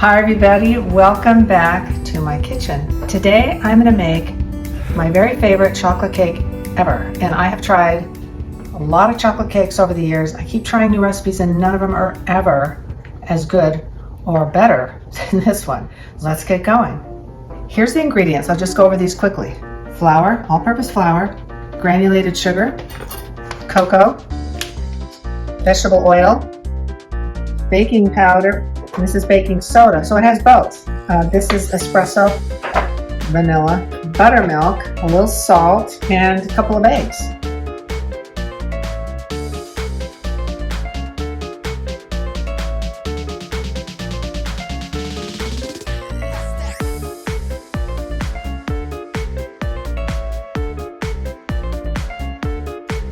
Hi everybody, welcome back to my kitchen. Today I'm going to make my very favorite chocolate cake ever, and I have tried a lot of chocolate cakes over the years. I keep trying new recipes and none of them are ever as good or better than this one. Let's get going. Here's the ingredients. I'll just go over these quickly. Flour, all-purpose flour, granulated sugar, cocoa, vegetable oil, baking powder, and this is baking soda, so it has both. This is espresso, vanilla, buttermilk, a little salt, and a couple of eggs.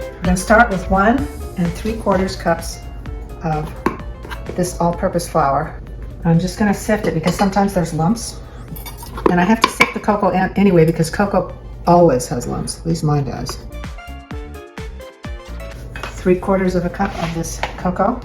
I'm going to start with 1 3/4 cups of this all-purpose flour. I'm just going to sift it because sometimes there's lumps, and I have to sift the cocoa anyway because cocoa always has lumps, at least mine does. 3/4 cup of this cocoa.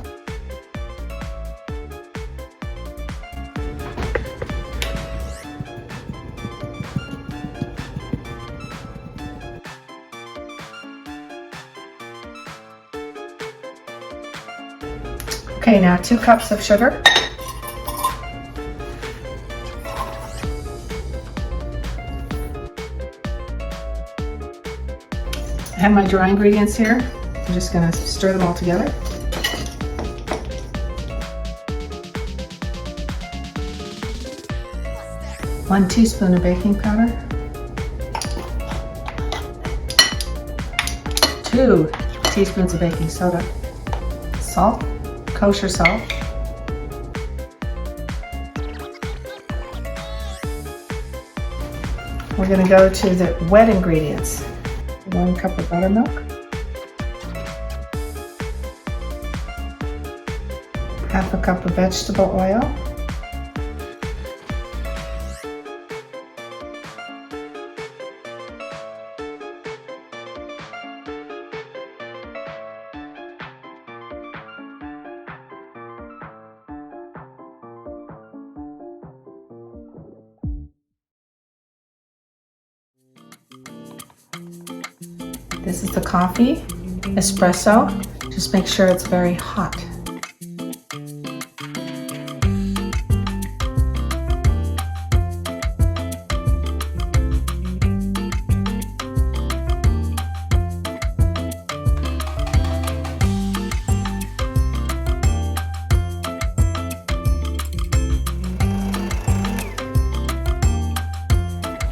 Okay, now 2 cups of sugar. I have my dry ingredients here. I'm just going to stir them all together. One teaspoon of baking powder. 2 teaspoons of baking soda. Salt. Kosher salt. We're going to go to the wet ingredients. 1 cup of buttermilk. Half a cup of vegetable oil. This is the coffee, espresso. Just make sure it's very hot.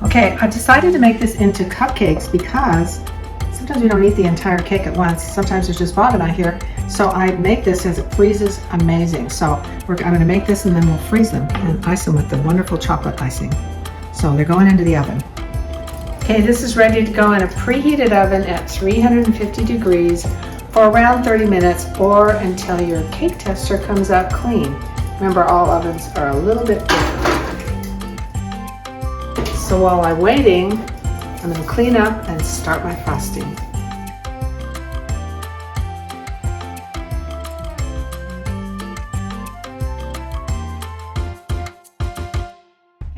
Okay, I decided to make this into cupcakes because sometimes we don't eat the entire cake at once. Sometimes there's just Bob and I here. So I make this as it freezes amazing. So I'm going to make this and then we'll freeze them and ice them with the wonderful chocolate icing. So they're going into the oven. Okay, this is ready to go in a preheated oven at 350 degrees for around 30 minutes or until your cake tester comes out clean. Remember, all ovens are a little bit different. So while I'm waiting, I'm going to clean up and start my frosting.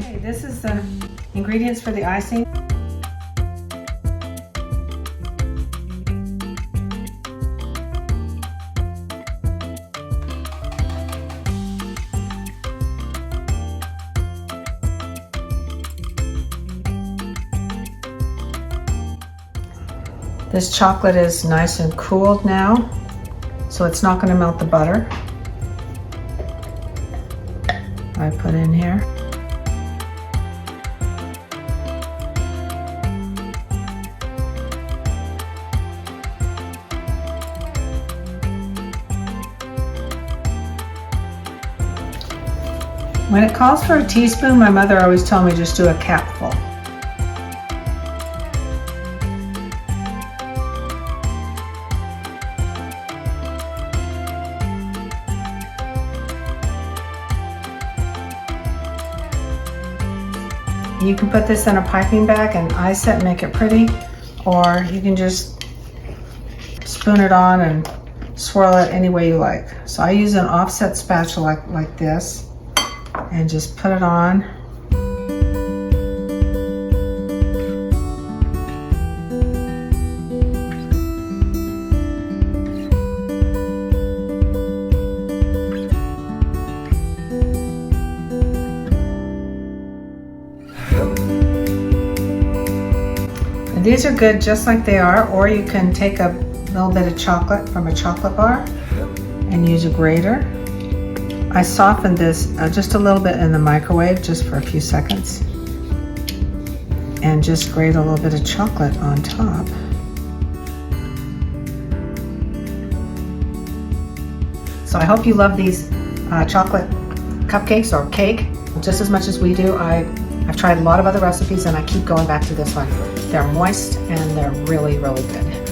Okay, this is the ingredients for the icing. This chocolate is nice and cooled now, so it's not going to melt the butter I put in here. When it calls for a teaspoon, my mother always told me just do a capful. You can put this in a piping bag and ice it and make it pretty, or you can just spoon it on and swirl it any way you like. So I use an offset spatula like this, and just put it on. And these are good just like they are, or you can take a little bit of chocolate from a chocolate bar and use a grater. I softened this just a little bit in the microwave, just for a few seconds, and just grate a little bit of chocolate on top. So I hope you love these chocolate cupcakes or cake just as much as we do. I've tried a lot of other recipes and I keep going back to this one. They're moist and they're really, really good.